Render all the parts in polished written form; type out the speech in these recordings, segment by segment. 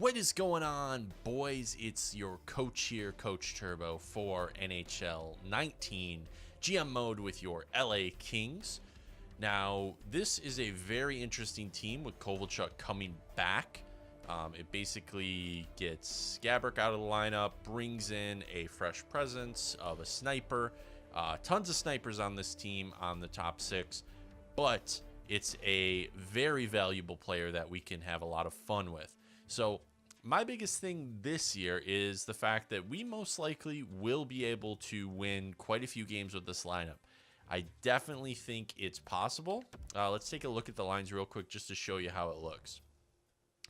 What is going on, boys? It's your coach here, Coach Turbo, for NHL 19 GM mode with your LA Kings. Now, this is a very interesting team with Kovalchuk coming back. It basically gets Gabrick out of the lineup, brings in a fresh presence of a sniper. Tons of snipers on this team on the top six, but it's a very valuable player that we can have a lot of fun with. So my biggest thing this year is the fact that we most likely will be able to win quite a few games with this lineup. I definitely think it's possible. Let's take a look at the lines real quick just to show you how it looks.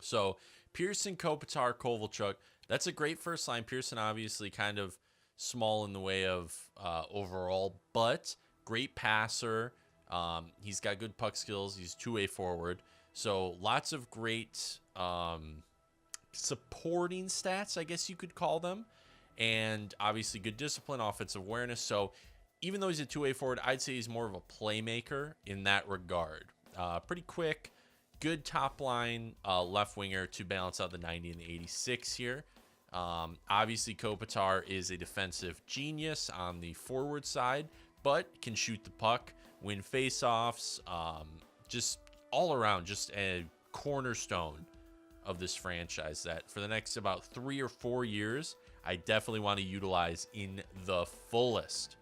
So Pearson, Kopitar, Kovalchuk, that's a great first line. Pearson obviously kind of small in the way of overall, but great passer. He's got good puck skills. He's two-way forward. So lots of great supporting stats, I guess you could call them. And obviously good discipline, offensive awareness. So even though he's a two-way forward, I'd say he's more of a playmaker in that regard. Pretty quick, good top line left winger to balance out the 90 and the 86 here. Obviously Kopitar is a defensive genius on the forward side, but can shoot the puck, win faceoffs, just all around, just a cornerstone of this franchise that for the next about 3 or 4 years, I definitely want to utilize in the fullest.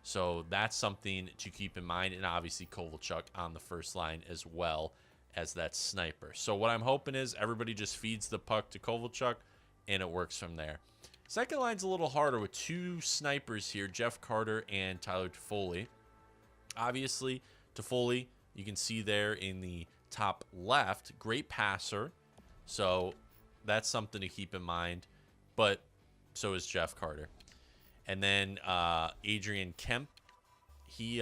So that's something to keep in mind. And obviously Kovalchuk on the first line as well as that sniper. So what I'm hoping is everybody just feeds the puck to Kovalchuk and it works from there. Second line's a little harder with two snipers here, Jeff Carter and Tyler Toffoli. Obviously, Toffoli, you can see there in the top left, great passer. So that's something to keep in mind. But so is Jeff Carter. And then Adrian Kemp, he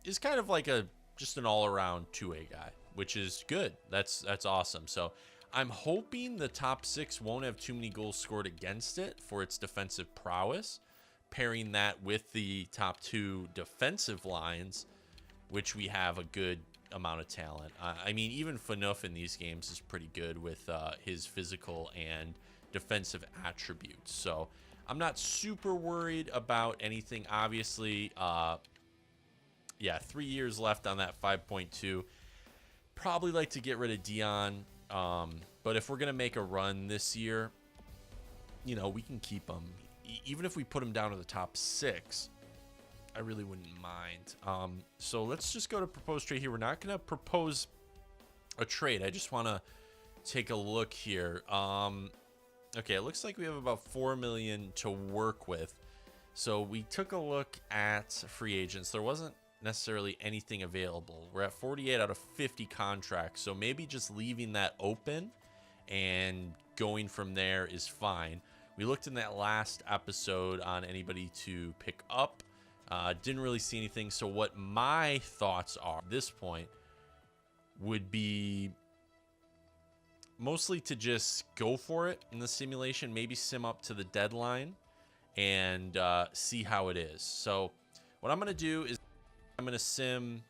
is kind of like just an all-around two-way guy, which is good. That's awesome. So I'm hoping the top six won't have too many goals scored against it for its defensive prowess. Pairing that with the top two defensive lines, which we have a good amount of talent. I mean, even Phaneuf in these games is pretty good with his physical and defensive attributes. So I'm not super worried about anything. Obviously, yeah, 3 years left on that 5.2. Probably like to get rid of Dion. But if we're going to make a run this year, you know, we can keep him. Even if we put him down to the top six, I really wouldn't mind. So let's just go to propose trade here. We're not going to propose a trade. I just want to take a look here. Okay, it looks like we have about 4 million to work with. So we took a look at free agents. There wasn't necessarily anything available. We're at 48 out of 50 contracts. So maybe just leaving that open and going from there is fine. We looked in that last episode on anybody to pick up. Didn't really see anything. So what my thoughts are at this point would be mostly to just go for it in the simulation, maybe sim up to the deadline and see how it is. So what I'm going to do is I'm going to sim,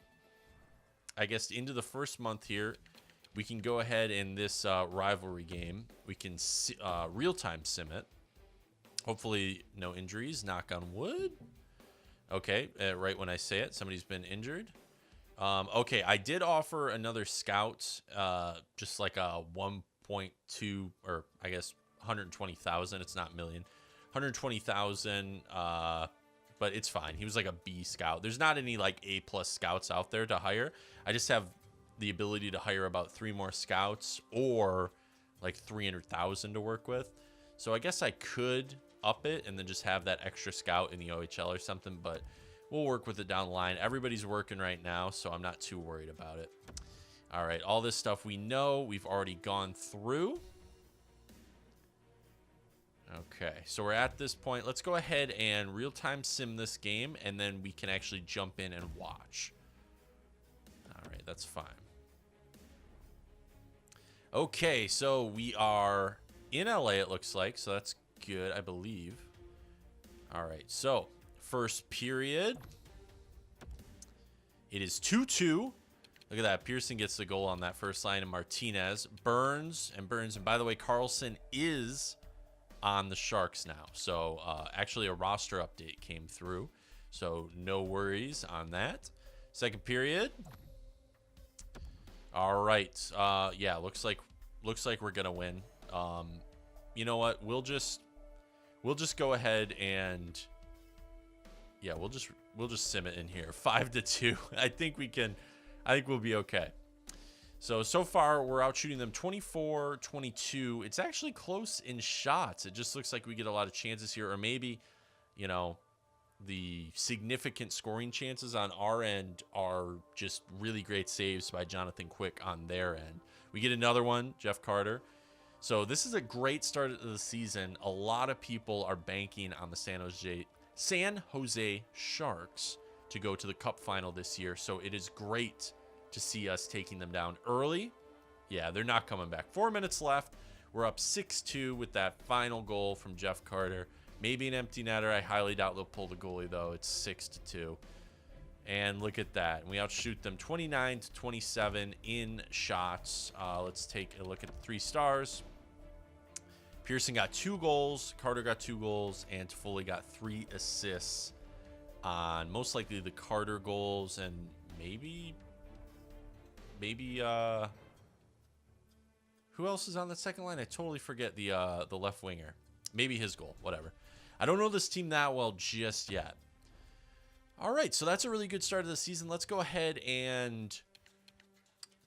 I guess, into the first month here. We can go ahead in this rivalry game. We can real-time sim it. Hopefully no injuries, knock on wood. Okay, right when I say it, somebody's been injured. Okay, I did offer another scout, just like a 1.2, or I guess 120,000. It's not million, 120,000. But it's fine. He was like a B scout. There's not any like A+ scouts out there to hire. I just have the ability to hire about 3 more scouts or like 300,000 to work with. So I guess I could up it and then just have that extra scout in the OHL or something, but we'll work with it down the line. Everybody's working right now, so I'm not too worried about it. All right, all this stuff we know, we've already gone through. Okay, so we're at this point. Let's go ahead and real-time sim this game, and then we can actually jump in and watch. All right, that's fine. Okay, so we are in LA, it looks like, so that's good, I believe. All right, so first period. It is 2-2. Look at that. Pearson gets the goal on that first line, and Martinez. Burns. And by the way, Carlson is on the Sharks now. So actually a roster update came through. So no worries on that. Second period. All right. Yeah, looks like we're gonna win. You know what? We'll just go ahead and yeah, we'll just sim it in here. 5-2. I think we'll be okay. So far we're out shooting them 24-22. It's actually close in shots. It just looks like we get a lot of chances here, or maybe, you know, the significant scoring chances on our end are just really great saves by Jonathan Quick on their end. We get another one, Jeff Carter. So this is a great start of the season. A lot of people are banking on the San Jose Sharks to go to the Cup final this year. So it is great to see us taking them down early. Yeah, they're not coming back. 4 minutes left. We're up 6-2 with that final goal from Jeff Carter. Maybe an empty netter. I highly doubt they'll pull the goalie, though. It's 6-2. And look at that. We outshoot them 29-27 in shots. Let's take a look at the 3 stars. Pearson got 2 goals. Carter got 2 goals. And Toffoli got 3 assists on most likely the Carter goals. And maybe who else is on the second line? I totally forget the left winger. Maybe his goal. Whatever. I don't know this team that well just yet. All right, so that's a really good start of the season. Let's go ahead and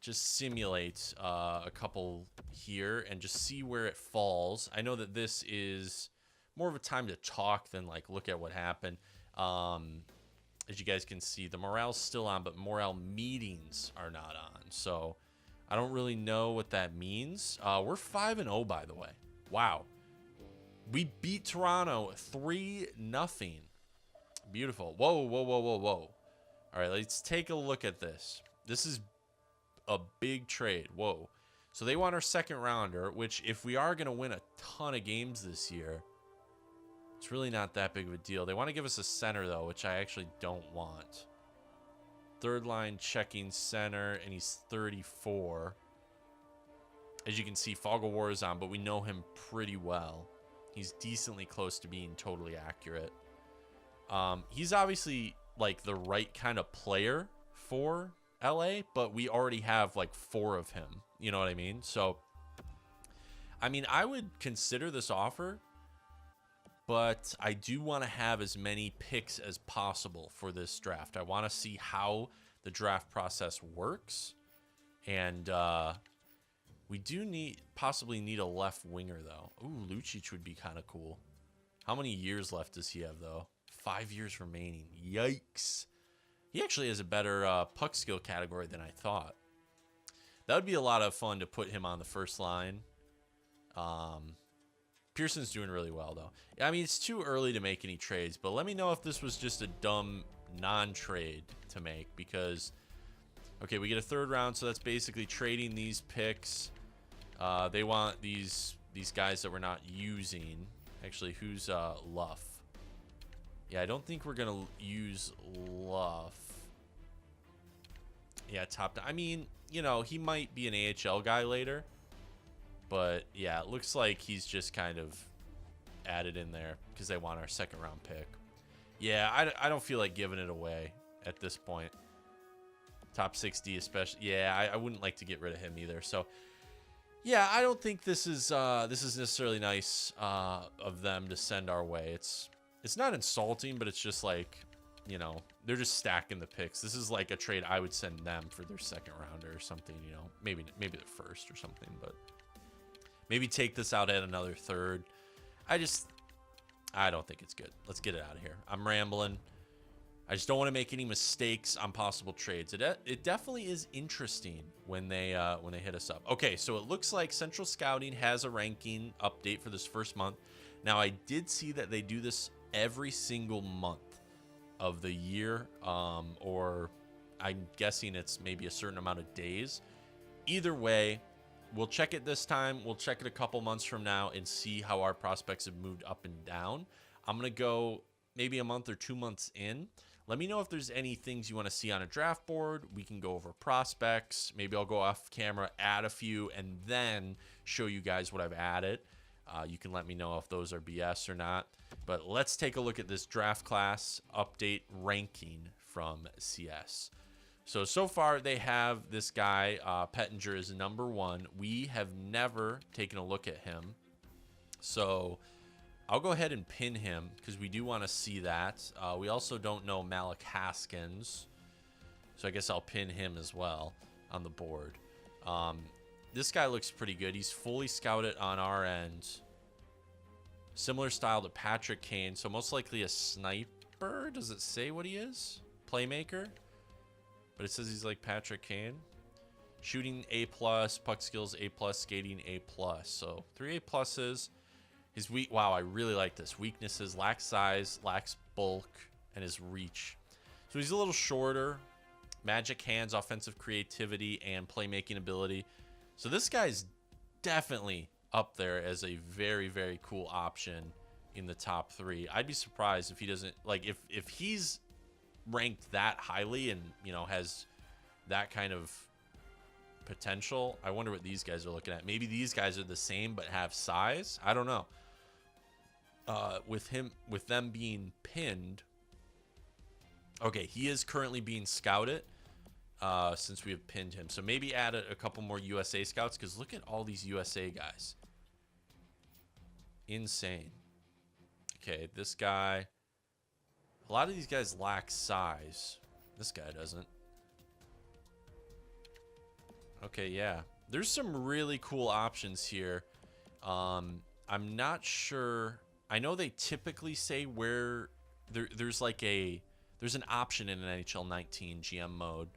just simulate a couple here and just see where it falls. I know that this is more of a time to talk than like look at what happened. As you guys can see, the morale's still on, but morale meetings are not on. So I don't really know what that means. We're 5-0, by the way. Wow. We beat Toronto 3-0. Beautiful. Whoa, whoa, whoa, whoa, whoa. All right, let's take a look at this. This is a big trade. Whoa. So they want our second rounder, which if we are going to win a ton of games this year, it's really not that big of a deal. They want to give us a center, though, which I actually don't want. Third line checking center, and he's 34. As you can see, Fog of War is on, but we know him pretty well. He's decently close to being totally accurate. He's obviously like the right kind of player for LA, but we already have like 4 of him. You know what I mean? So, I mean, I would consider this offer, but I do want to have as many picks as possible for this draft. I want to see how the draft process works, and we do possibly need a left winger though. Ooh, Lucic would be kind of cool. How many years left does he have though? 5 years remaining. Yikes. He actually has a better puck skill category than I thought. That would be a lot of fun to put him on the first line. Pearson's doing really well, though. I mean, it's too early to make any trades, but let me know if this was just a dumb non-trade to make, because, okay, we get a third round, so that's basically trading these picks. They want these guys that we're not using. Actually, who's Luff? Yeah, I don't think we're going to use Luff. Yeah, top down. I mean, you know, he might be an AHL guy later. But, yeah, it looks like he's just kind of added in there because they want our second round pick. Yeah, I don't feel like giving it away at this point. Top 60 especially. Yeah, I wouldn't like to get rid of him either. So, yeah, I don't think this is necessarily nice of them to send our way. It's not insulting, but it's just like, you know, they're just stacking the picks. This is like a trade I would send them for their second rounder or something, you know. Maybe the first or something, but maybe take this out at another third. I don't think it's good. Let's get it out of here. I'm rambling. I just don't want to make any mistakes on possible trades. It definitely is interesting when they hit us up. Okay, so it looks like Central Scouting has a ranking update for this first month. Now, I did see that they do this every single month of the year, or I'm guessing it's maybe a certain amount of days. Either way, we'll check it this time. We'll check it a couple months from now and see how our prospects have moved up and down. I'm going to go maybe a month or 2 months in. Let me know if there's any things you want to see on a draft board. We can go over prospects. Maybe I'll go off camera, add a few, and then show you guys what I've added. You can let me know if those are BS or not. But let's take a look at this draft class update ranking from CS. So far they have this guy, Pettinger, is number 1. We have never taken a look at him. So I'll go ahead and pin him because we do want to see that. We also don't know Malik Haskins. So I guess I'll pin him as well on the board. This guy looks pretty good. He's fully scouted on our end. Similar style to Patrick Kane. So most likely a sniper. Does it say what he is? Playmaker. But it says he's like Patrick Kane. Shooting A+, puck skills A+, skating A+. So 3 A+. His wow, I really like this. Weaknesses: lacks size, lacks bulk, and his reach. So he's a little shorter. Magic hands, offensive creativity, and playmaking ability. So this guy's definitely up there as a very, very cool option in the top 3. I'd be surprised if he doesn't, like, if he's ranked that highly and, you know, has that kind of potential. I wonder what these guys are looking at. Maybe these guys are the same but have size. I don't know. With them being pinned. Okay, he is currently being scouted since we have pinned him. So maybe add a couple more USA scouts, because look at all these USA guys. Insane. Okay, this guy. A lot of these guys lack size. This guy doesn't. Okay, yeah. There's some really cool options here. I'm not sure. I know they typically say where there's an option in an NHL 19 GM mode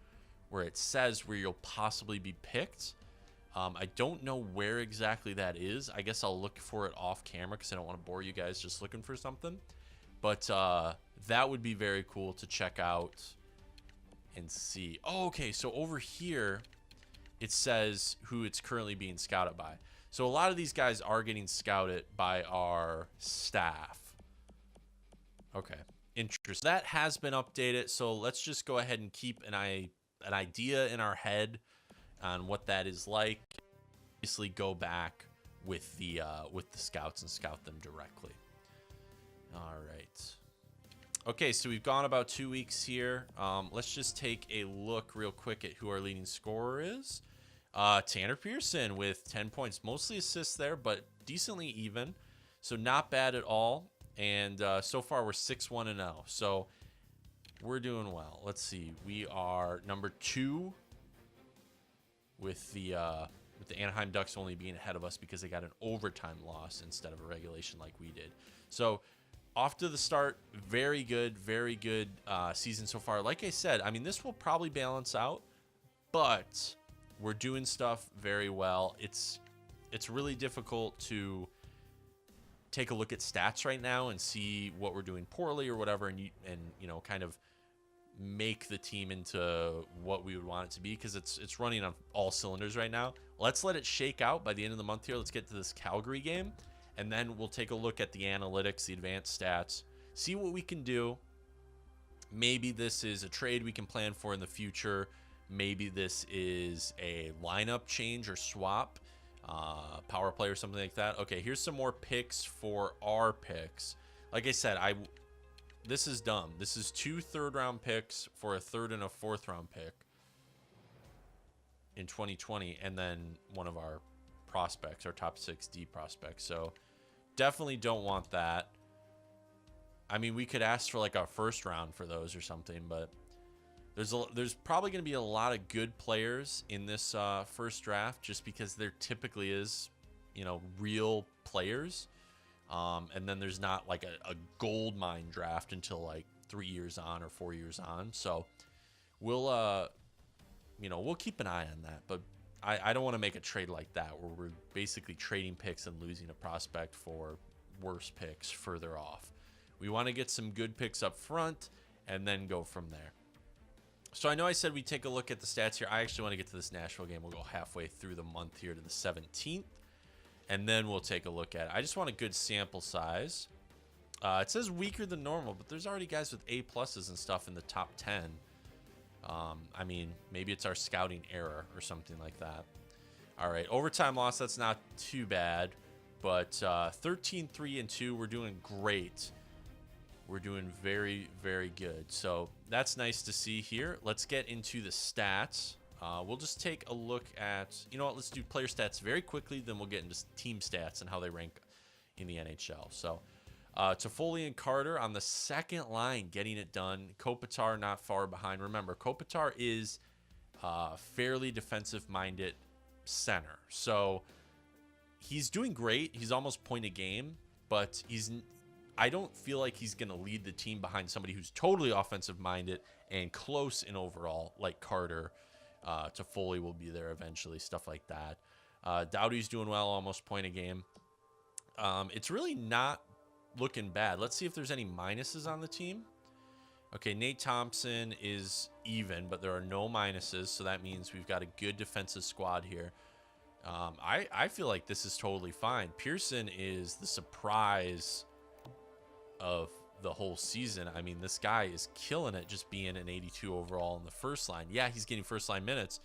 where it says where you'll possibly be picked. I don't know where exactly that is. I guess I'll look for it off camera because I don't want to bore you guys just looking for something. But that would be very cool to check out and see. Oh, okay, so over here it says who it's currently being scouted by. So a lot of these guys are getting scouted by our staff. Okay, interesting. That has been updated, so let's just go ahead and keep an idea in our head on what that is like. Obviously, go back with the scouts and scout them directly. All right. Okay, so we've gone about 2 weeks here. Let's just take a look real quick at who our leading scorer is. Tanner Pearson with 10 points. Mostly assists there, but decently even. So not bad at all. And so far we're 6-1-0. So we're doing well. Let's see. We are number 2 with the Anaheim Ducks only being ahead of us because they got an overtime loss instead of a regulation like we did. So off to the start, very good season so far. Like I said, I mean, this will probably balance out, but we're doing stuff very well. It's really difficult to take a look at stats right now and see what we're doing poorly or whatever, and you know, kind of make the team into what we would want it to be, because it's running on all cylinders right now. Let's let it shake out by the end of the month here. Let's get to this Calgary game, and then we'll take a look at the analytics, the advanced stats, see what we can do. Maybe this is a trade we can plan for in the future. Maybe this is a lineup change or swap, power play or something like that. Okay, here's some more picks for our picks. Like I said, this is dumb. This is 2 third-round picks for a 3rd and a 4th-round pick in 2020, and then one of our prospects, our top 6D prospects. So definitely don't want that. I mean, we could ask for like a 1st round for those or something, but there's probably going to be a lot of good players in this first draft, just because there typically is, you know, real players. And then there's not like a gold mine draft until like 3 years on or 4 years on. So we'll, you know, we'll keep an eye on that. But I don't want to make a trade like that where we're basically trading picks and losing a prospect for worse picks further off. We want to get some good picks up front and then go from there. So I know I said we take a look at the stats here. I actually want to get to this Nashville game. We'll go halfway through the month here to the 17th. And then we'll take a look at it. I just want a good sample size. It says weaker than normal, but there's already guys with A pluses and stuff in the top 10. I mean, maybe it's our scouting error or something like that. All right, overtime loss, that's not too bad. But 13-3-2, we're doing great. We're doing very, very good. So that's nice to see here. Let's get into the stats. We'll just take a look at, you know what, let's do player stats very quickly, then we'll get into team stats and how they rank in the NHL. So Toffoli and Carter on the second line getting it done. Kopitar not far behind. Remember, Kopitar is fairly defensive-minded center. So he's doing great. He's almost point a game, but I don't feel like he's going to lead the team behind somebody who's totally offensive-minded and close in overall, like Carter. Toffoli will be there eventually, stuff like that. Doughty's doing well, almost point a game. It's really not looking bad. Let's see if there's any minuses on the team. Okay, Nate Thompson is even, but there are no minuses, so that means we've got a good defensive squad here. I feel like this is totally fine. Pearson is the surprise of the whole season. I mean, this guy is killing it just being an 82 overall in the first line. Yeah, he's getting first line minutes,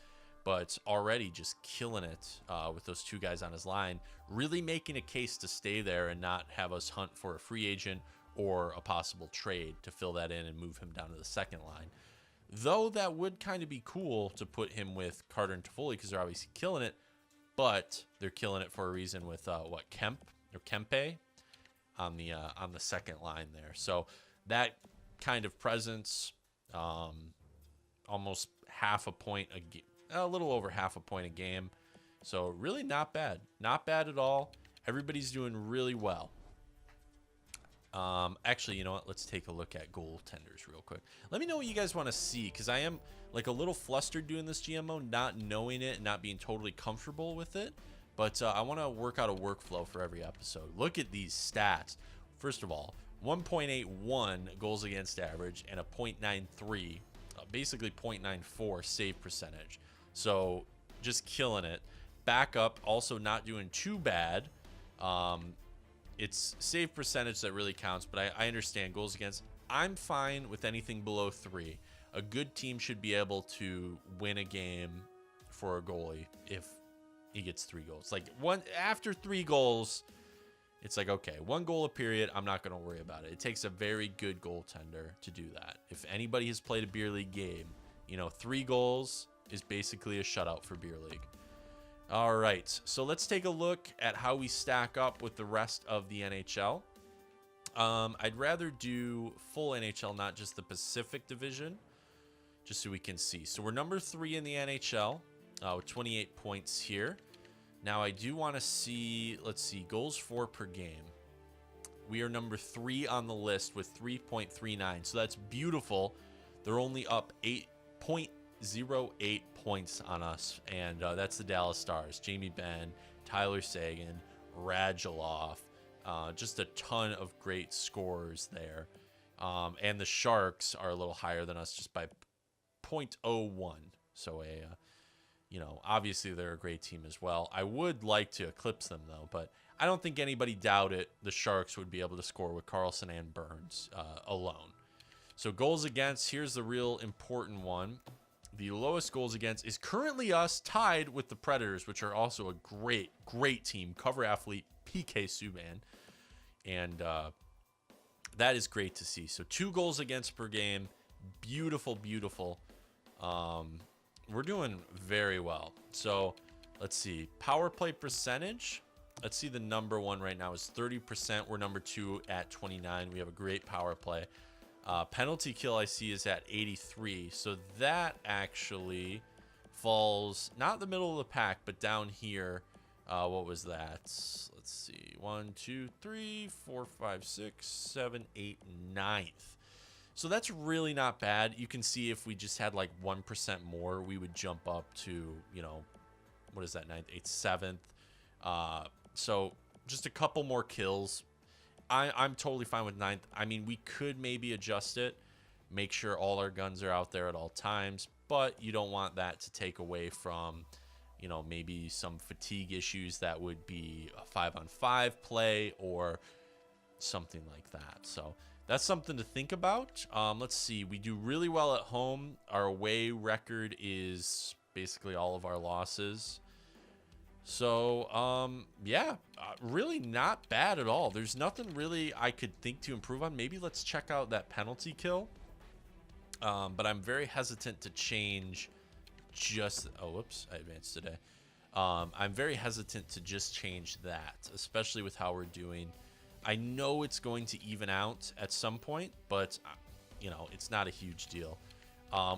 but already just killing it with those two guys on his line, really making a case to stay there and not have us hunt for a free agent or a possible trade to fill that in and move him down to the second line. Though that would kind of be cool to put him with Carter and Toffoli because they're obviously killing it, but they're killing it for a reason with Kempe on the second line there. So that kind of presence, almost half a point a game, a little over half a point a game. So really not bad. Not bad at all. Everybody's doing really well. Actually, you know what? Let's take a look at goaltenders real quick. Let me know what you guys want to see, because I am like a little flustered doing this GMO, not knowing it, not being totally comfortable with it. But I want to work out a workflow for every episode. Look at these stats. First of all, 1.81 goals against average and a 0.93, basically 0.94 save percentage. So just killing it. Backup also not doing too bad. It's save percentage that really counts, but I understand goals against. I'm fine with anything below 3. A good team should be able to win a game for a goalie if he gets 3 goals. Like after 3 goals, it's like, okay, 1 goal a period, I'm not going to worry about it. It takes a very good goaltender to do that. If anybody has played a beer league game, you know, 3 goals is basically a shutout for beer league. All right, so let's take a look at how we stack up with the rest of the NHL. I'd rather do full NHL, not just the Pacific Division, just so we can see. So we're number 3 in the NHL with 28 points here. Now I do want to see, let's see, goals for per game. We are number 3 on the list with 3.39, so that's beautiful. They're only up 8.08 points on us, and that's the Dallas Stars. Jamie Benn, Tyler Seguin, Radulov, just a ton of great scores there. And the Sharks are a little higher than us just by 0.01. So you know, obviously they're a great team as well. I would like to eclipse them though, but I don't think anybody doubted the Sharks would be able to score with Carlson and Burns alone. So goals against, here's the real important one. The lowest goals against is currently us, tied with the Predators, which are also a great, great team. Cover athlete PK Subban. And that is great to see. So 2 goals against per game. Beautiful, beautiful. We're doing very well. So let's see. Power play percentage. Let's see, the number 1 right now is 30%. We're number 2 at 29. We have a great power play. Penalty kill I see is at 83, so that actually falls not in the middle of the pack, but down here. What was that? Let's see, 1, 2, 3, 4, 5, 6, 7, 8, 9th. So that's really not bad. You can see if we just had like 1% more, we would jump up to, you know, what is that, 9th, 8th, 7th. So just a couple more kills. I'm totally fine with 9th. I mean, we could maybe adjust it, make sure all our guns are out there at all times, but you don't want that to take away from, you know, maybe some fatigue issues that would be a 5-on-5 play or something like that. So that's something to think about. Let's see. We do really well at home. Our away record is basically all of our losses. So, yeah, really not bad at all. There's nothing really I could think to improve on. Maybe let's check out that penalty kill. But I'm very hesitant to change just... Oh, whoops, I advanced today. I'm very hesitant to just change that, especially with how we're doing. I know it's going to even out at some point, but, you know, it's not a huge deal.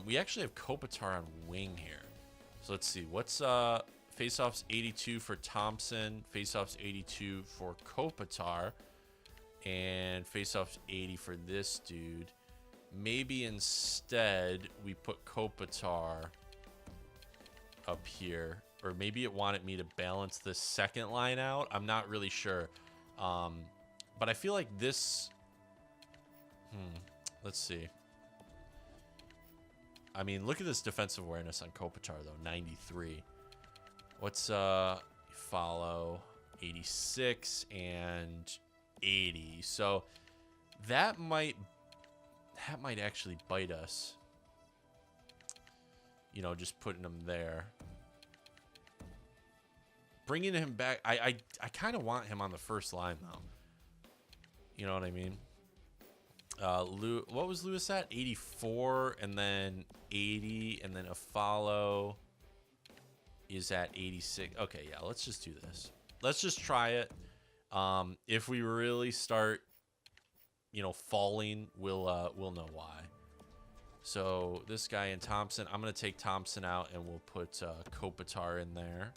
We actually have Kopitar on wing here. So let's see. What's faceoffs 82 for Thompson, faceoffs 82 for Kopitar, and faceoffs 80 for this dude. Maybe instead we put Kopitar up here, or maybe it wanted me to balance the second line out. I'm not really sure. But I feel like this... let's see. I mean, look at this defensive awareness on Kopitar, though. 93. What's follow? 86 and 80. So that might actually bite us. You know, just putting him there. Bringing him back. I kind of want him on the first line, though. You know what I mean? What was Lewis at? 84, and then 80, and then a follow is at 86. Okay, yeah, let's just do this. Let's just try it. If we really start, you know, falling, we'll know why. So this guy and Thompson, I'm gonna take Thompson out, and we'll put Kopitar in there.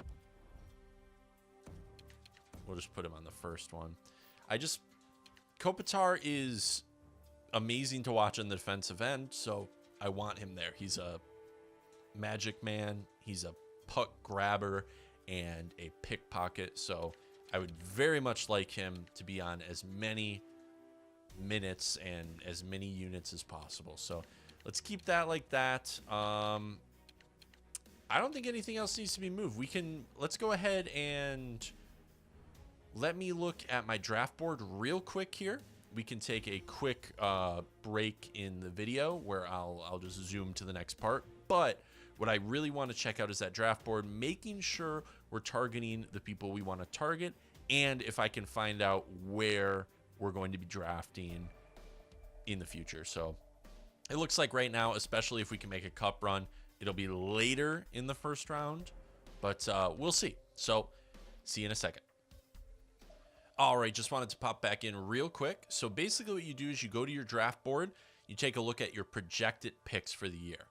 We'll just put him on the first one. Kopitar is amazing to watch on the defensive end, so I want him there. He's a magic man. He's a puck grabber and a pickpocket, so I would very much like him to be on as many minutes and as many units as possible. So let's keep that like that. I don't think anything else needs to be moved. Let's go ahead and let me look at my draft board real quick here. We can take a quick break in the video where I'll just zoom to the next part. But what I really want to check out is that draft board, making sure we're targeting the people we want to target, and if I can find out where we're going to be drafting in the future. So it looks like right now, especially if we can make a cup run, it'll be later in the first round, but we'll see. So see you in a second. All right, just wanted to pop back in real quick. So basically what you do is you go to your draft board, you take a look at your projected picks for the year.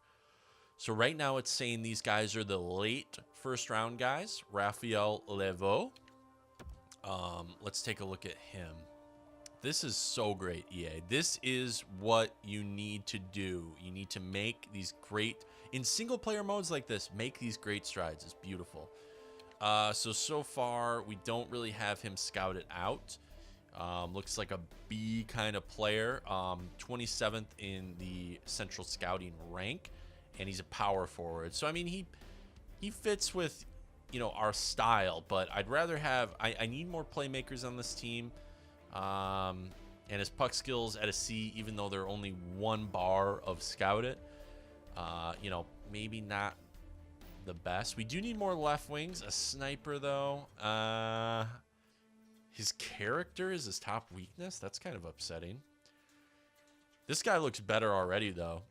So right now it's saying these guys are the late first round guys. Raphael Levo. Let's take a look at him. This is so great, EA. This is what you need to do. You need to make these great, in single player modes like this, make these great strides. It's beautiful. So far, we don't really have him scouted out. Looks like a B kind of player. 27th in the central scouting rank, and he's a power forward. So, I mean, he fits with, you know, our style, but I'd rather have... I need more playmakers on this team. And his puck skills at a C, even though they're only 1 bar of scouted. You know, maybe not the best. We do need more left wings. A sniper, though. His character is his top weakness. That's kind of upsetting. This guy looks better already, though.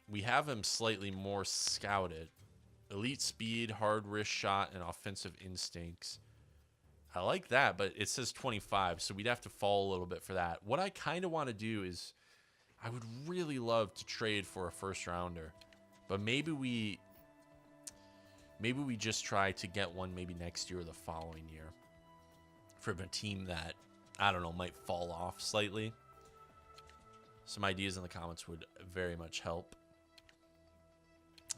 We have him slightly more scouted. Elite speed, hard wrist shot, and offensive instincts. I like that, but it says 25, so we'd have to fall a little bit for that. What I kind of want to do is, I would really love to trade for a first rounder, but maybe we just try to get one maybe next year or the following year from a team that, I don't know, might fall off slightly. Some ideas in the comments would very much help.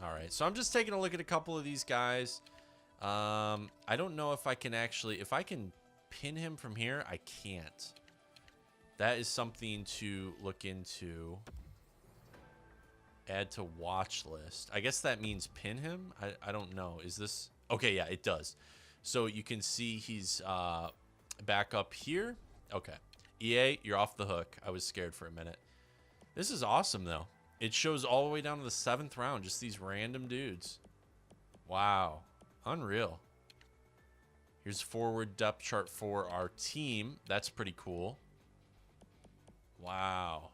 All right, so I'm just taking a look at a couple of these guys. I don't know if I can actually, if I can pin him from here. I can't. That is something to look into. Add to watch list. I guess that means pin him. I don't know. Is this okay? Yeah, it does. So you can see he's back up here. Okay. EA, you're off the hook. I was scared for a minute. This is awesome, though. It shows all the way down to the 7th round. Just these random dudes. Wow. Unreal. Here's forward depth chart for our team. That's pretty cool. Wow.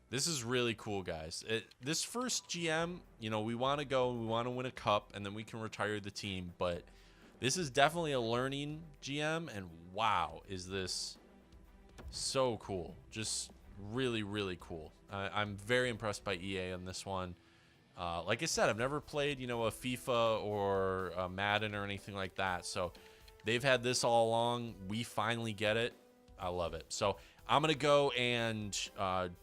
This is really cool, guys. This first GM, you know, we want to go, we want to win a cup, and then we can retire the team. But this is definitely a learning GM, and wow, is this so cool. Just really, really cool. I'm very impressed by EA on this one. Like I said, I've never played, you know, a FIFA or a Madden or anything like that. So they've had this all along. We finally get it. I love it. So I'm going to go and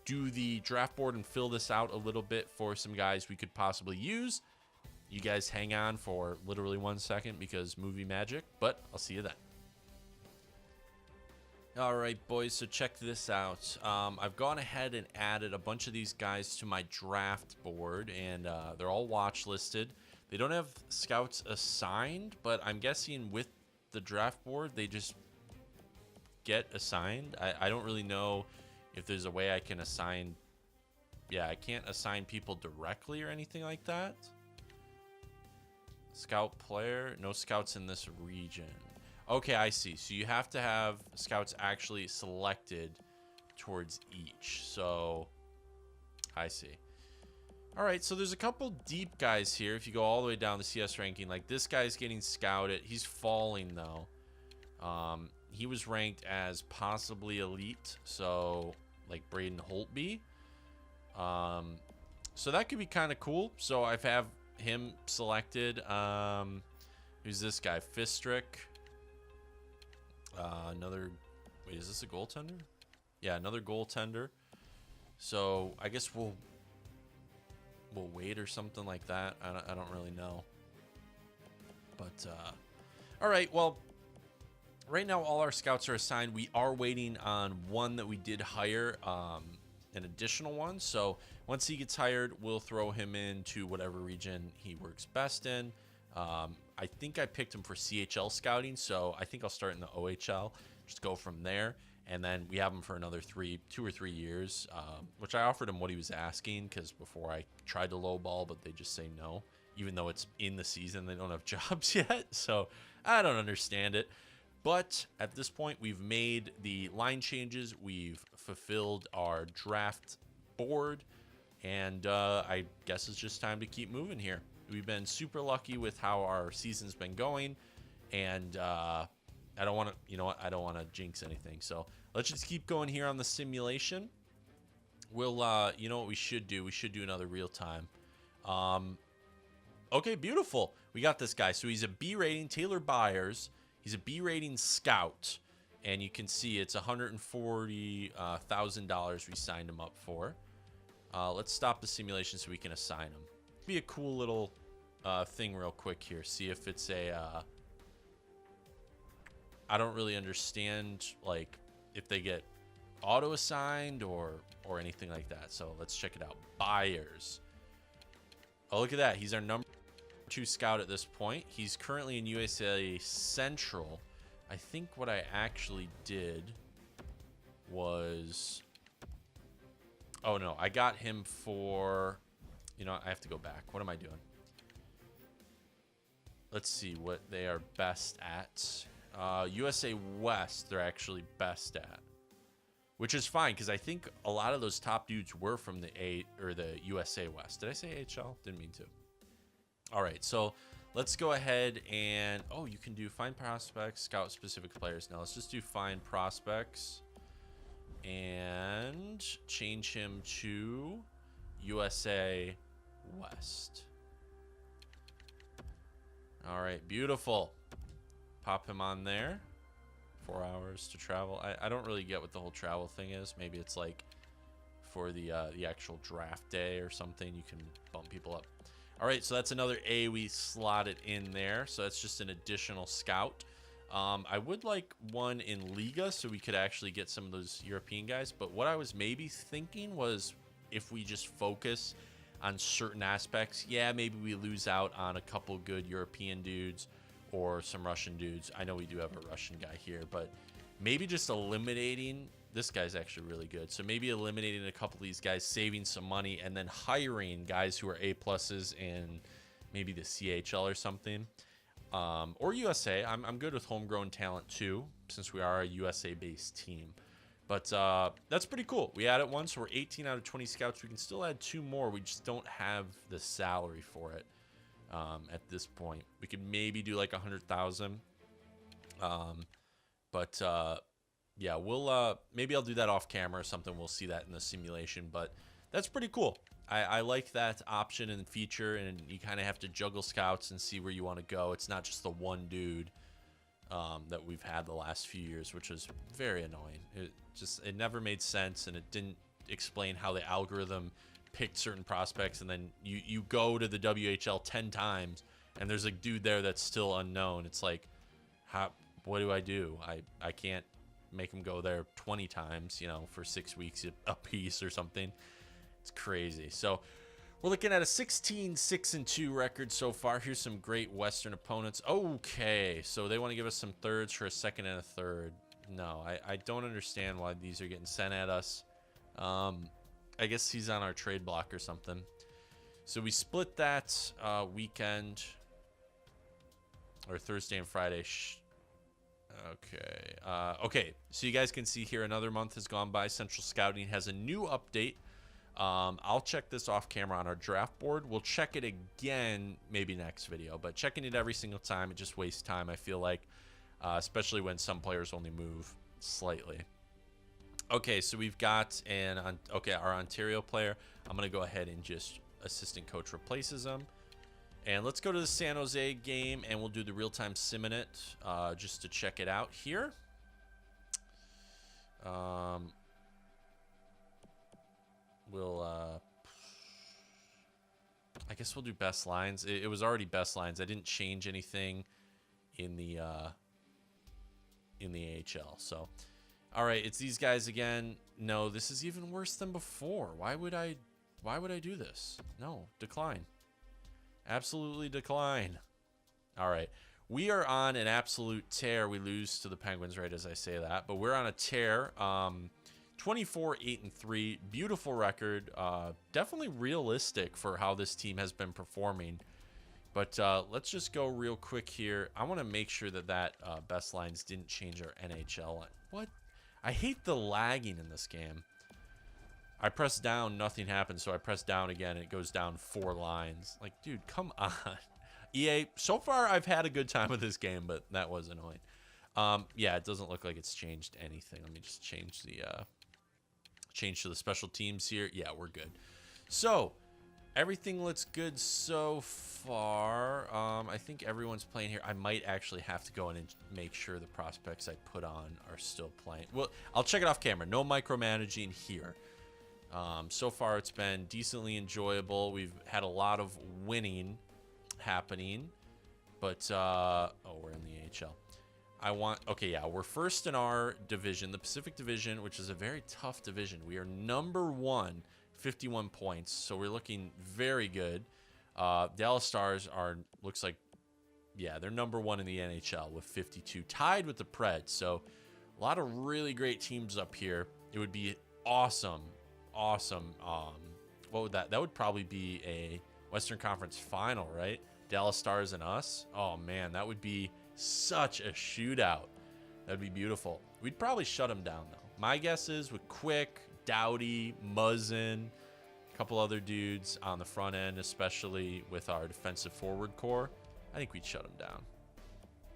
do the draft board and fill this out a little bit for some guys we could possibly use. You guys hang on for literally 1 second because movie magic, but I'll see you then. All right, boys, so check this out. I've gone ahead and added a bunch of these guys to my draft board, and they're all watch listed. They don't have scouts assigned, but I'm guessing with the draft board, they just get assigned. I don't really know if there's a way I can assign. Yeah, I can't assign people directly or anything like that. Scout player, no scouts in this region. Okay, I see. So you have to have scouts actually selected towards each. So I see. All right, so there's a couple deep guys here. If you go all the way down the CS ranking, like this guy's getting scouted. He's falling though. He was ranked as possibly elite, so like Braden Holtby. So that could be kind of cool. So I have him selected. Who's this guy? Fistrick. Another. Wait, is this a goaltender? Yeah, another goaltender. So I guess we'll wait or something like that. I don't really know. But all right. Well, right now all our scouts are assigned. We are waiting on one that we did hire, an additional one. So once he gets hired, we'll throw him into whatever region he works best in. I think I picked him for CHL scouting, so I think I'll start in the OHL, just go from there. And then we have him for another 2 or 3 years, which I offered him what he was asking, because before I tried to lowball, but they just say no. Even though it's in the season, they don't have jobs yet, so I don't understand it. But at this point, we've made the line changes. We've fulfilled our draft board, and I guess it's just time to keep moving here. We've been super lucky with how our season's been going, and I don't want to, you know what? I don't want to jinx anything. So let's just keep going here on the simulation. We'll, you know what we should do? We should do another real time. Okay, beautiful. We got this guy. So he's a B rating, Taylor Byers. He's a B rating scout, and you can see it's $140,000 we signed him up for. Let's stop the simulation so we can assign him. Be a cool little thing real quick here. See if it's a I don't really understand like if they get auto assigned or anything like that. So let's check it out. Byers. Oh, look at that. He's our number 2 scout at this point. He's currently in USA Central. I think what I actually did was, oh no, I got him for, you know, I have to go back. What am I doing? Let's see what they are best at. USA West, they're actually best at, which is fine because I think a lot of those top dudes were from the the USA West. Did I say AHL? Didn't mean to. All right, so let's go ahead and, oh, you can do find prospects, scout specific players. Now let's just do find prospects and change him to USA West. All right, beautiful. Pop him on there. 4 hours to travel. I don't really get what the whole travel thing is. Maybe it's like for the actual draft day or something. You can bump people up. All right, so that's another A we slotted in there. So that's just an additional scout. I would like one in Liga so we could actually get some of those European guys. But what I was maybe thinking was if we just focus on certain aspects, yeah, maybe we lose out on a couple good European dudes or some Russian dudes. I know we do have a Russian guy here, but maybe just eliminating this guy's actually really good. So maybe eliminating a couple of these guys, saving some money, and then hiring guys who are A-pluses in maybe the CHL or something. Or USA. I'm good with homegrown talent too, since we are a USA-based team. But that's pretty cool. We added one, so we're 18 out of 20 scouts. We can still add 2 more. We just don't have the salary for it at this point. We could maybe do like 100,000. But yeah, we'll maybe I'll do that off camera or something. We'll see that in the simulation. But that's pretty cool. I like that option and feature, and you kind of have to juggle scouts and see where you want to go. It's not just the one dude that we've had the last few years, which was very annoying. It never made sense, and it didn't explain how the algorithm picked certain prospects, and then you go to the WHL 10 times, and there's a dude there that's still unknown. It's like, what do I do? I can't make him go there 20 times, you know, for 6 weeks a piece or something. It's crazy. So we're looking at a 16-6-2 record so far. Here's some great Western opponents. Okay, so they want to give us some thirds for a second and a third. No, I don't understand why these are getting sent at us. I guess he's on our trade block or something. So we split that weekend, or Thursday and Friday. Okay, so you guys can see here another month has gone by. Central Scouting has a new update. I'll check this off camera on our draft board. We'll check it again maybe next video, but checking it every single time, it just wastes time, I feel like, especially when some players only move slightly. Okay, so we've got our Ontario player. I'm going to go ahead and just assistant coach replaces him. And let's go to the San Jose game, and we'll do the real-time sim in it just to check it out here. I guess we'll do best lines. It was already best lines. I didn't change anything in the AHL. So, all right, it's these guys again. No, this is even worse than before. Why would I do this? No, decline. Absolutely decline. All right, we are on an absolute tear. We lose to the Penguins right as I say that, but we're on a tear. 24-8-3, beautiful record. Definitely realistic for how this team has been performing. But let's just go real quick here. I want to make sure that best lines didn't change our NHL. What? I hate the lagging in this game. I press down, nothing happens, so I press down again, and it goes down 4 lines. Like, dude, come on. EA, so far I've had a good time with this game, but that was annoying. Yeah, it doesn't look like it's changed anything. Let me just change the change to the special teams here. Yeah, we're good. So everything looks good so far. I think everyone's playing here. I might actually have to go in and make sure the prospects I put on are still playing. Well, I'll check it off camera. No micromanaging here. So far it's been decently enjoyable. We've had a lot of winning happening, but oh, we're in the AHL. Okay, yeah, we're first in our division, the Pacific Division, which is a very tough division. We are number 1, 51 points, so we're looking very good. Dallas Stars looks like, yeah, they're number 1 in the NHL with 52, tied with the Preds. So a lot of really great teams up here. It would be awesome. What would that would probably be a Western Conference final, right? Dallas Stars and us. Oh man, that would be such a shootout. That'd be beautiful. We'd probably shut them down though. My guess is with Quick, Doughty, Muzzin, a couple other dudes on the front end, especially with our defensive forward core, I think we'd shut them down.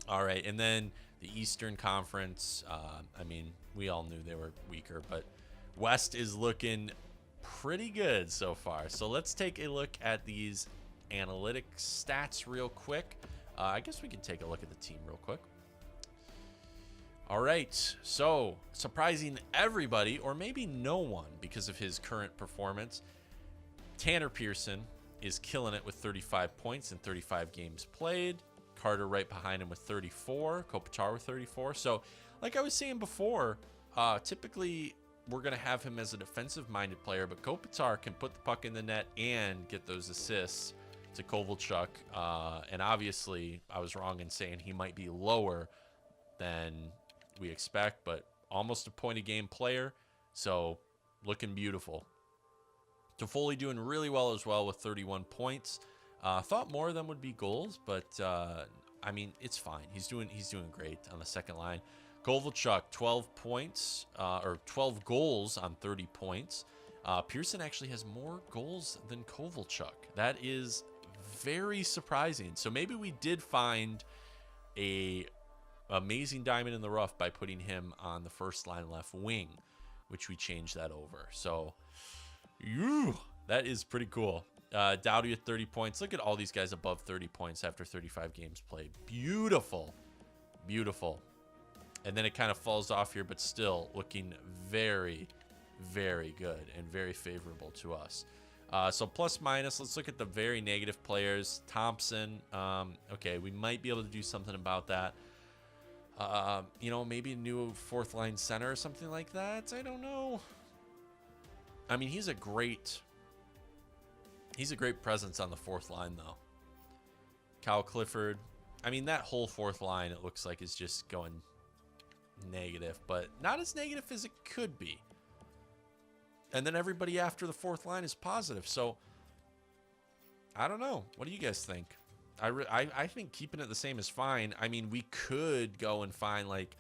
All right, and then the Eastern Conference, I mean, we all knew they were weaker, but West is looking pretty good so far. So let's take a look at these analytics stats real quick. I guess we can take a look at the team real quick. All right, so surprising everybody, or maybe no one because of his current performance, Tanner Pearson is killing it with 35 points in 35 games played. Carter right behind him with 34. Kopitar with 34. So like I was saying before, typically we're going to have him as a defensive-minded player, but Kopitar can put the puck in the net and get those assists to Kovalchuk. And obviously, I was wrong in saying he might be lower than we expect, but almost a point a game player. So looking beautiful. Toffoli doing really well as well with 31 points. Thought more of them would be goals, but I mean, it's fine. He's doing great on the second line. Kovalchuk, 12 points, or 12 goals on 30 points. Pearson actually has more goals than Kovalchuk. That is very surprising. So maybe we did find a amazing diamond in the rough by putting him on the first line left wing, which we changed that over. So, that is pretty cool. Dowdy with 30 points. Look at all these guys above 30 points after 35 games played. Beautiful. Beautiful. And then it kind of falls off here, but still looking very, very good and very favorable to us. So plus minus, let's look at the very negative players. Thompson, okay, we might be able to do something about that. You know, maybe a new fourth line center or something like that. I don't know. I mean, he's a great presence on the fourth line, though. Kyle Clifford. I mean, that whole fourth line, it looks like, is just going negative, but not as negative as it could be. And then everybody after the fourth line is positive. So, I don't know. What do you guys think? I think keeping it the same is fine. I mean, we could go and find, like,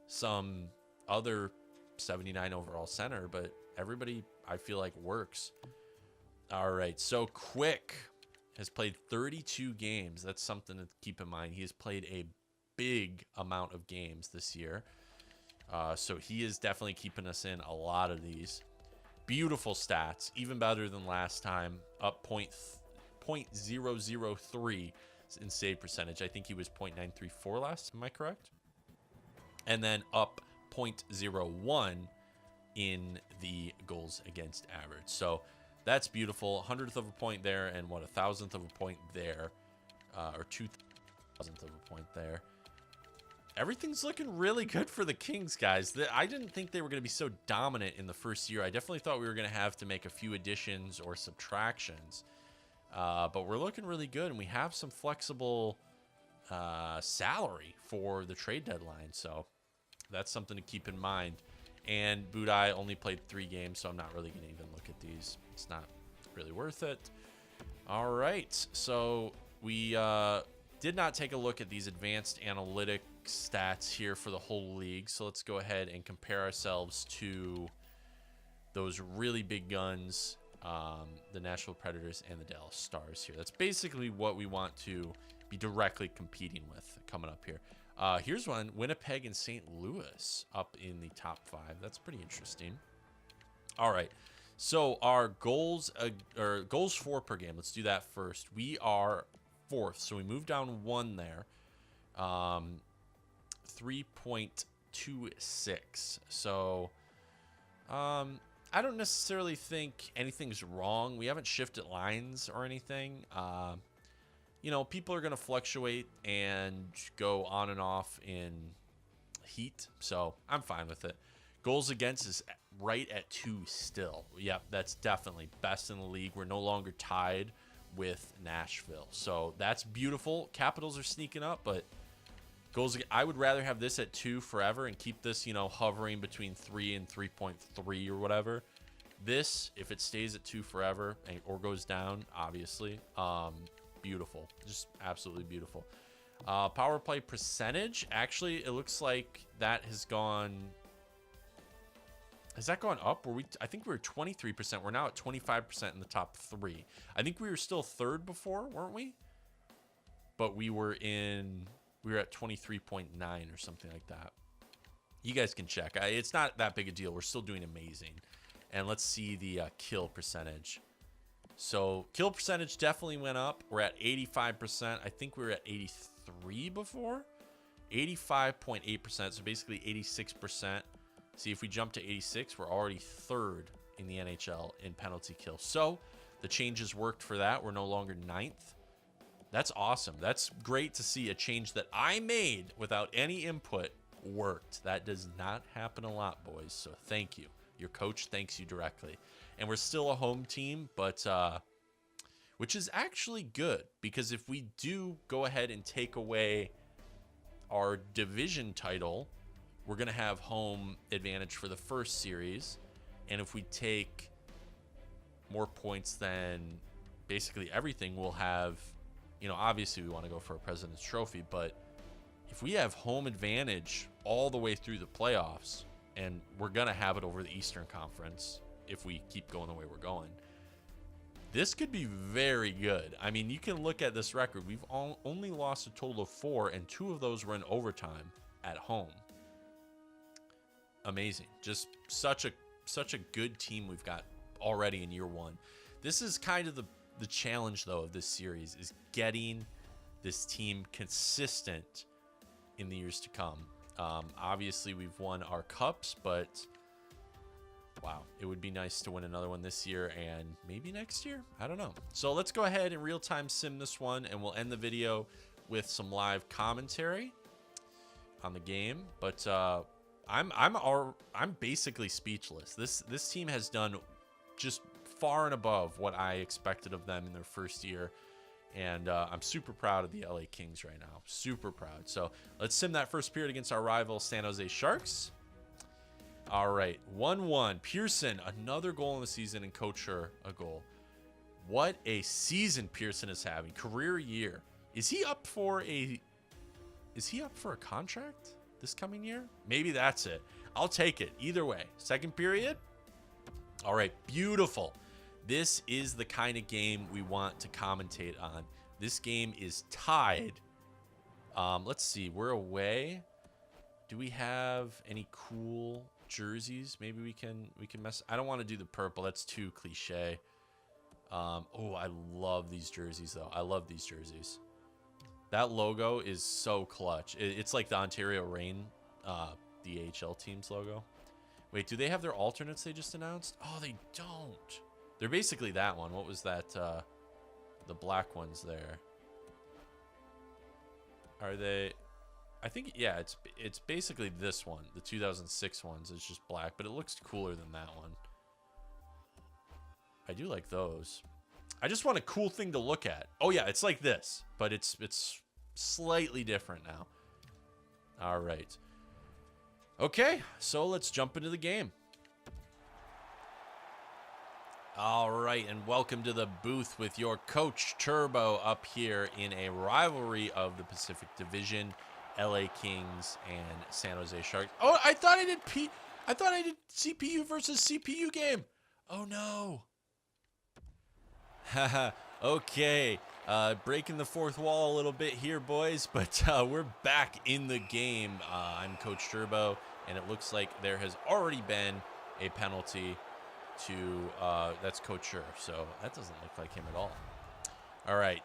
some other 79 overall center, but everybody, I feel like, works. All right, so Quick has played 32 games. That's something to keep in mind. He has played a big amount of games this year. So he is definitely keeping us in a lot of these. Beautiful stats, even better than last time. Up 0.003 in save percentage. I think he was 0.934 last. Am I correct? And then up 0.01 in the goals against average. So that's beautiful. 100th of a point there, and what, 1,000th of a point there, or 2,000th of a point there. Everything's looking really good for the Kings, guys. I didn't think they were going to be so dominant in the first year. I definitely thought we were going to have to make a few additions or subtractions. But we're looking really good, and we have some flexible salary for the trade deadline. So that's something to keep in mind. And Budai only played 3 games, so I'm not really going to even look at these. It's not really worth it. All right, so we did not take a look at these advanced analytic stats here for the whole league. So let's go ahead and compare ourselves to those really big guns, the Nashville Predators and the Dallas Stars here. That's basically what we want to be directly competing with coming up here. Here's one, Winnipeg and St. Louis up in the top 5. That's pretty interesting. All right, so our goals for per game. Let's do that first. We are 4th, so we moved down 1 there. 3.26. So, I don't necessarily think anything's wrong. We haven't shifted lines or anything. You know, people are going to fluctuate and go on and off in heat, so I'm fine with it. Goals against is right at 2 still. Yep, that's definitely best in the league. We're no longer tied with Nashville, so that's beautiful. Capitals are sneaking up, but goals, I would rather have this at 2 forever and keep this, you know, hovering between 3 and 3.3 or whatever. This, if it stays at 2 forever or goes down, obviously, beautiful, just absolutely beautiful. Power play percentage, actually, it looks like that has gone. Has that gone up? I think we were 23%. We're now at 25% in the top 3. I think we were still 3rd before, weren't we? But we were at 23.9 or something like that. You guys can check. It's not that big a deal. We're still doing amazing. And let's see the kill percentage. So kill percentage definitely went up. We're at 85%. I think we were at 83 before. 85.8%. So basically 86%. See, if we jump to 86, we're already 3rd in the NHL in penalty kill. So the changes worked for that. We're no longer 9th. That's awesome. That's great to see a change that I made without any input worked. That does not happen a lot, boys. So thank you. Your coach thanks you directly. And we're still a home team, but which is actually good, because if we do go ahead and take away our division title, we're going to have home advantage for the first series. And if we take more points than basically everything, we'll have, you know, obviously we want to go for a President's Trophy, but if we have home advantage all the way through the playoffs, and we're going to have it over the Eastern Conference if we keep going the way we're going, this could be very good. I mean, you can look at this record. We've only lost a total of 4, and 2 of those were in overtime at home. Amazing. Just such a good team we've got already in year 1. This is kind of the challenge, though, of this series, is getting this team consistent in the years to come. Obviously, we've won our cups, but wow, it would be nice to win another one this year and maybe next year. I don't know. So let's go ahead and real-time sim this one, and we'll end the video with some live commentary on the game. But I'm basically speechless. This team has done just far and above what I expected of them in their first year. And I'm super proud of the LA Kings right now. Super proud. So let's sim that first period against our rival San Jose Sharks. All right, 1-1. Pearson, another goal in the season, and Couture, a goal. What a season Pearson is having. Career year. Is he up for a contract this coming year? Maybe that's it. I'll take it. Either way. Second period. All right, beautiful. This is the kind of game we want to commentate on. This game is tied. Let's see. We're away. Do we have any cool jerseys? Maybe we can mess. I don't want to do the purple. That's too cliche. Oh, I love these jerseys, though. I love these jerseys. That logo is so clutch. It's like the Ontario Reign, the AHL team's logo. Wait, do they have their alternates they just announced? Oh, they don't. They're basically that one. What was that? The black ones there. Are they? I think, yeah, it's basically this one. The 2006 ones is just black, but it looks cooler than that one. I do like those. I just want a cool thing to look at. Oh yeah, it's like this, but it's slightly different now. All right. Okay, so let's jump into the game. All right, and welcome to the booth with your coach Turbo up here in a rivalry of the Pacific Division, LA Kings and San Jose Sharks. Oh, I thought I did CPU versus CPU game. Oh no. Haha. Okay. Breaking the fourth wall a little bit here, boys, but we're back in the game. I'm Coach Turbo, and it looks like there has already been a penalty to that's Coach Sher, so that doesn't look like him at all. All right.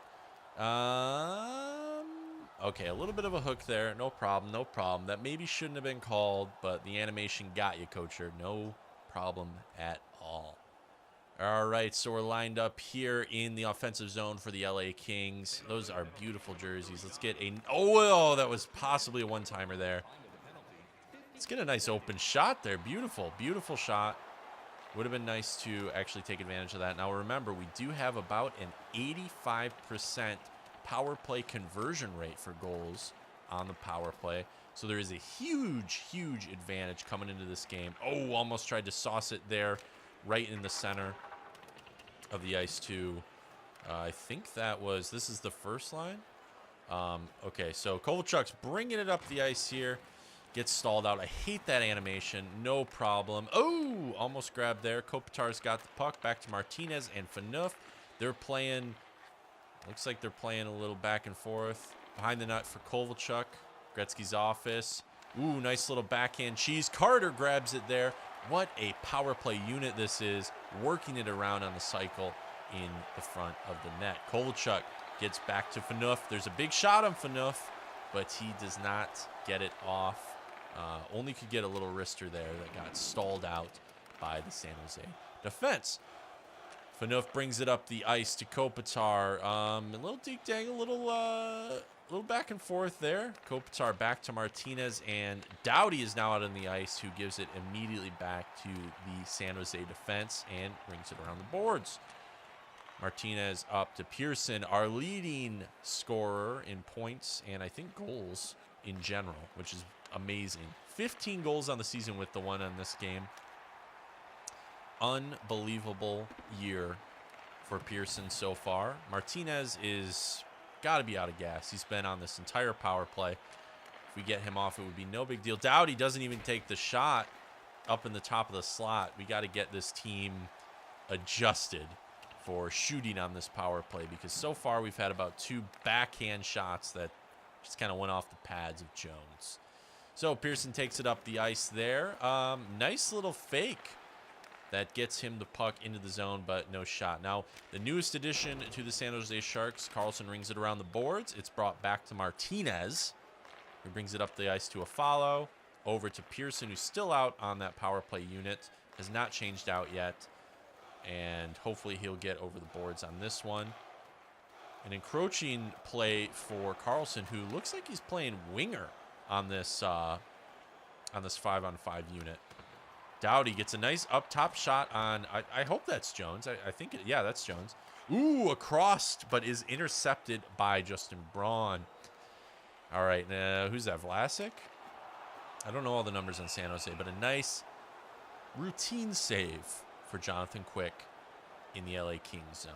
Okay, a little bit of a hook there. No problem, no problem. That maybe shouldn't have been called, but the animation got you, Coach Sher. No problem at all. All right, so we're lined up here in the offensive zone for the LA Kings. Those are beautiful jerseys. Let's get a... Oh, that was possibly a one-timer there. Let's get a nice open shot there. Beautiful, beautiful shot. Would have been nice to actually take advantage of that. Now, remember, we do have about an 85% power play conversion rate for goals on the power play. So there is a huge, huge advantage coming into this game. Oh, almost tried to sauce it there right in the center of the ice too. I think that was, this is the first line. Okay, so Kovalchuk's bringing it up the ice here. Gets stalled out. I hate that animation. No problem. Oh, almost grabbed there. Kopitar's got the puck. Back to Martinez and Phaneuf. They're playing, looks like they're playing a little back and forth. Behind the net for Kovalchuk. Gretzky's office. Ooh, nice little backhand cheese. Carter grabs it there. What a power play unit this is, working it around on the cycle in the front of the net. Kovalchuk gets back to Phaneuf. There's a big shot on Phaneuf, but he does not get it off. Only could get a little wrister there that got stalled out by the San Jose defense. Phaneuf brings it up the ice to Kopitar. A little deke-dang, a little back and forth there. Kopitar back to Martinez, and Doughty is now out on the ice, who gives it immediately back to the San Jose defense and brings it around the boards. Martinez up to Pearson, our leading scorer in points and I think goals in general, which is amazing. 15 goals on the season with the one on this game. Unbelievable year for Pearson so far. Martinez is got to be out of gas. He's been on this entire power play. If we get him off, it would be no big deal. Doughty doesn't even take the shot up in the top of the slot. We got to get this team adjusted for shooting on this power play, because so far we've had about 2 backhand shots that just kind of went off the pads of Jones. So Pearson takes it up the ice there. Nice little fake that gets him the puck into the zone, but no shot. Now, the newest addition to the San Jose Sharks, Carlson rings it around the boards. It's brought back to Martinez, who brings it up the ice to a follow. Over to Pearson, who's still out on that power play unit. Has not changed out yet. And hopefully he'll get over the boards on this one. An encroaching play for Carlson, who looks like he's playing winger on this 5-on-5 unit. Doughty gets a nice up-top shot on, I hope that's Jones. I think, yeah, that's Jones. Ooh, across, but is intercepted by Justin Braun. All right, who's that, Vlasic? I don't know all the numbers on San Jose, but a nice routine save for Jonathan Quick in the LA Kings zone.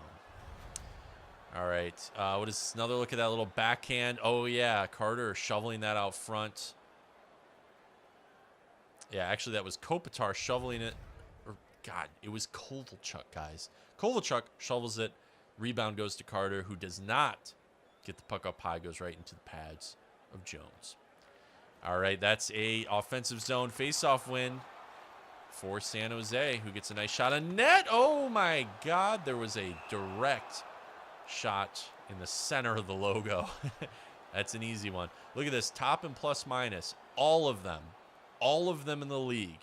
All right, what is this? Another look at that little backhand. Oh, yeah, Carter shoveling that out front. Yeah, actually, that was Kopitar shoveling it. Or, God, it was Kovalchuk, guys. Kovalchuk shovels it. Rebound goes to Carter, who does not get the puck up high, goes right into the pads of Jones. All right, that's a offensive zone faceoff win for San Jose, who gets a nice shot on net. Oh, my God. There was a direct shot in the center of the logo. That's an easy one. Look at this. Top and plus minus. All of them in the league.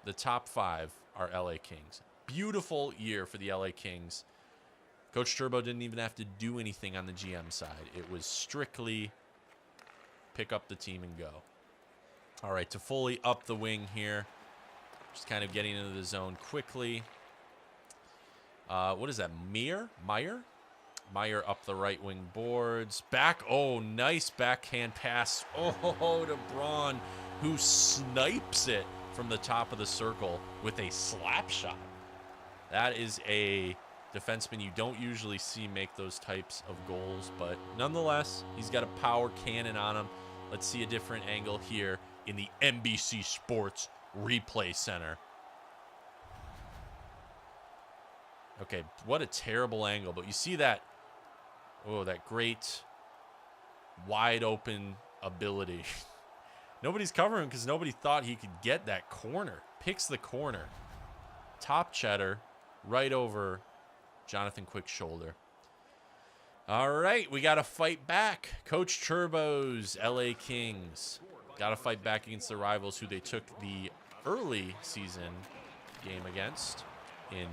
The top 5 are LA Kings. Beautiful year for the LA Kings. Coach Turbo didn't even have to do anything on the GM side. It was strictly pick up the team and go. All right, Toffoli up the wing here. Just kind of getting into the zone quickly. What is that, Meyer? Meyer up the right wing boards. Back, oh, nice backhand pass. Oh, to Braun, who snipes it from the top of the circle with a slap shot. That is a defenseman you don't usually see make those types of goals, but nonetheless, he's got a power cannon on him. Let's see a different angle here in the NBC Sports Replay Center. Okay, what a terrible angle, but you see that, oh, that great wide open ability. Nobody's covering him because nobody thought he could get that corner. Picks the corner. Top cheddar right over Jonathan Quick's shoulder. All right, we got to fight back. Coach Turbo's LA Kings got to fight back against the rivals who they took the early season game against in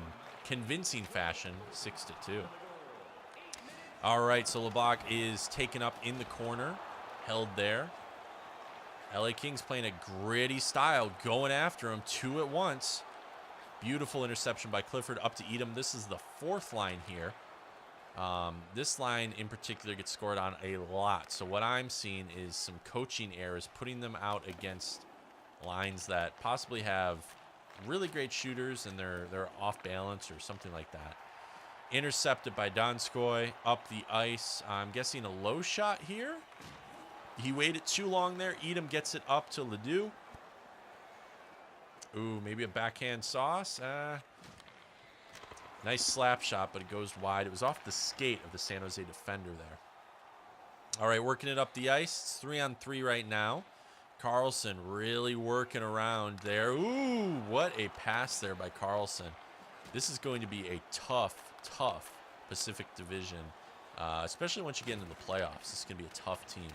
convincing fashion, 6-2. All right, so LeBlanc is taken up in the corner, held there. LA Kings playing a gritty style, going after him 2 at once. Beautiful interception by Clifford up to Edom. This is the 4th line here. This line in particular gets scored on a lot. So what I'm seeing is some coaching errors, putting them out against lines that possibly have really great shooters and they're off balance or something like that. Intercepted by Donskoy up the ice. I'm guessing a low shot here. He waited too long there. Edom gets it up to Ledoux. Ooh, maybe a backhand sauce. Nice slap shot, but it goes wide. It was off the skate of the San Jose defender there. All right, working it up the ice. It's 3-on-3 right now. Carlson really working around there. Ooh, what a pass there by Carlson. This is going to be a tough Pacific Division, especially once you get into the playoffs. This is going to be a tough team.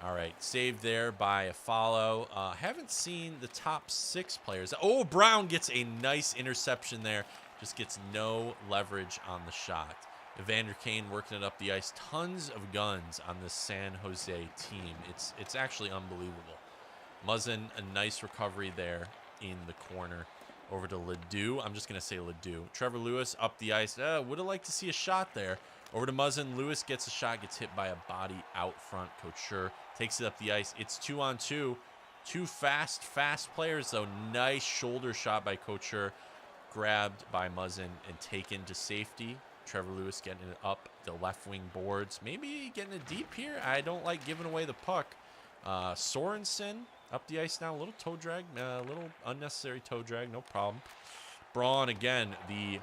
All right, saved there by a follow. Haven't seen the top 6 players. Oh, Brown gets a nice interception there. Just gets no leverage on the shot. Evander Kane working it up the ice. Tons of guns on this San Jose team. It's actually unbelievable. Muzzin, a nice recovery there in the corner. Over to Ledoux. I'm just going to say Ledoux. Trevor Lewis up the ice. Would have liked to see a shot there. Over to Muzzin. Lewis gets a shot, gets hit by a body out front. Couture takes it up the ice. It's 2-on-2. Two fast players, though. Nice shoulder shot by Couture. Grabbed by Muzzin and taken to safety. Trevor Lewis getting it up the left wing boards. Maybe getting it deep here. I don't like giving away the puck. Sorensen up the ice now. A little toe drag. A little unnecessary toe drag. No problem. Braun, again, the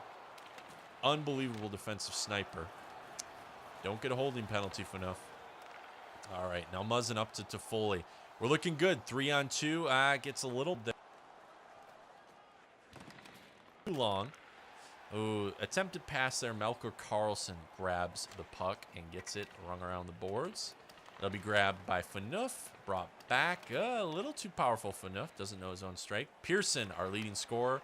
unbelievable defensive sniper. Don't get a holding penalty for enough. All right, now Muzzin up to Toffoli. We're looking good. 3-on-2. Gets a little bit too long. Ooh, attempted pass there. Melker Karlsson grabs the puck and gets it rung around the boards. That'll be grabbed by Phaneuf. Brought back. A little too powerful. Phaneuf doesn't know his own strike. Pearson, our leading scorer,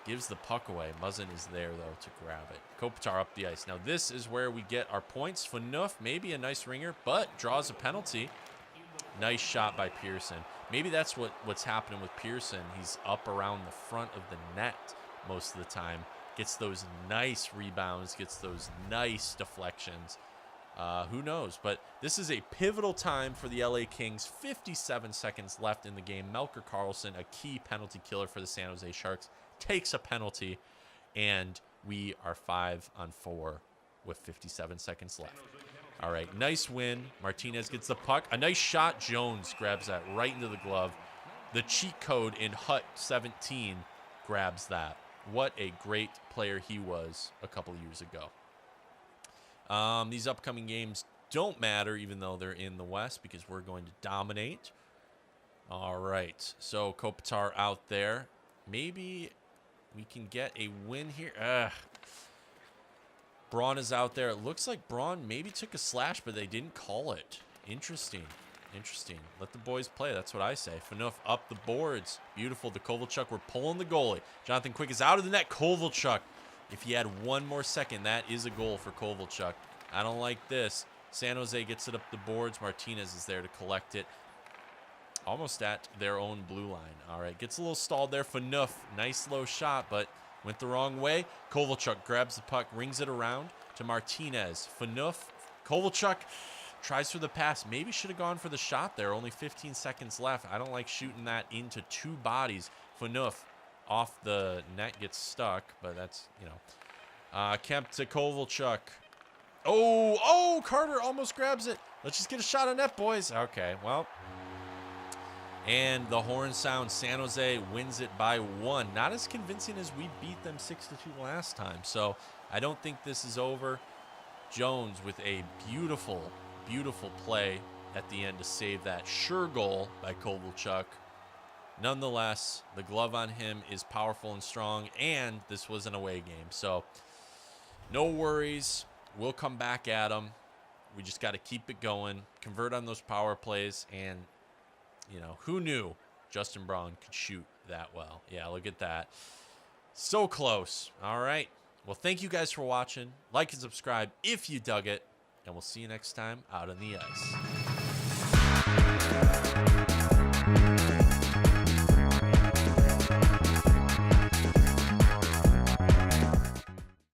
gives the puck away. Muzzin is there, though, to grab it. Kopitar up the ice. Now, this is where we get our points. Phaneuf, maybe a nice ringer, but draws a penalty. Nice shot by Pearson. Maybe that's what's happening with Pearson. He's up around the front of the net most of the time. Gets those nice rebounds, gets those nice deflections. Who knows? But this is a pivotal time for the LA Kings. 57 seconds left in the game. Melker Karlsson, a key penalty killer for the San Jose Sharks, takes a penalty, and we are 5-on-4 with 57 seconds left. All right, nice win. Martinez gets the puck. A nice shot. Jones grabs that right into the glove. The cheat code in Hut 17 grabs that. What a great player he was a couple of years ago. These upcoming games don't matter, even though they're in the West, because we're going to dominate. All right, so Kopitar out there. Maybe we can get a win here. Braun is out there. It looks like Braun maybe took a slash, but they didn't call it. Interesting. Interesting. Let the boys play. That's what I say. Phaneuf up the boards. Beautiful. The Kovalchuk. We're pulling the goalie. Jonathan Quick is out of the net. Kovalchuk. If he had one more second, that is a goal for Kovalchuk. I don't like this. San Jose gets it up the boards. Martinez is there to collect it. Almost at their own blue line. All right. Gets a little stalled there. Phaneuf. Nice low shot, but went the wrong way. Kovalchuk grabs the puck, rings it around to Martinez. Phaneuf. Kovalchuk tries for the pass. Maybe should have gone for the shot there. Only 15 seconds left. I don't like shooting that into two bodies. Phaneuf off the net gets stuck, but that's, you know. Kemp to Kovalchuk. Oh, Carter almost grabs it. Let's just get a shot on net, boys. Okay, well. And the horn sounds. San Jose wins it by 1. Not as convincing as we beat them 6-2 last time. So I don't think this is over. Jones with a beautiful play at the end to save that sure goal by Kovalchuk. Nonetheless, the glove on him is powerful and strong, and this was an away game. So no worries. We'll come back at him. We just got to keep it going, convert on those power plays, and, you know, who knew Justin Braun could shoot that well? Yeah, look at that. So close. All right. Well, thank you guys for watching. Like and subscribe if you dug it. And we'll see you next time out on the ice.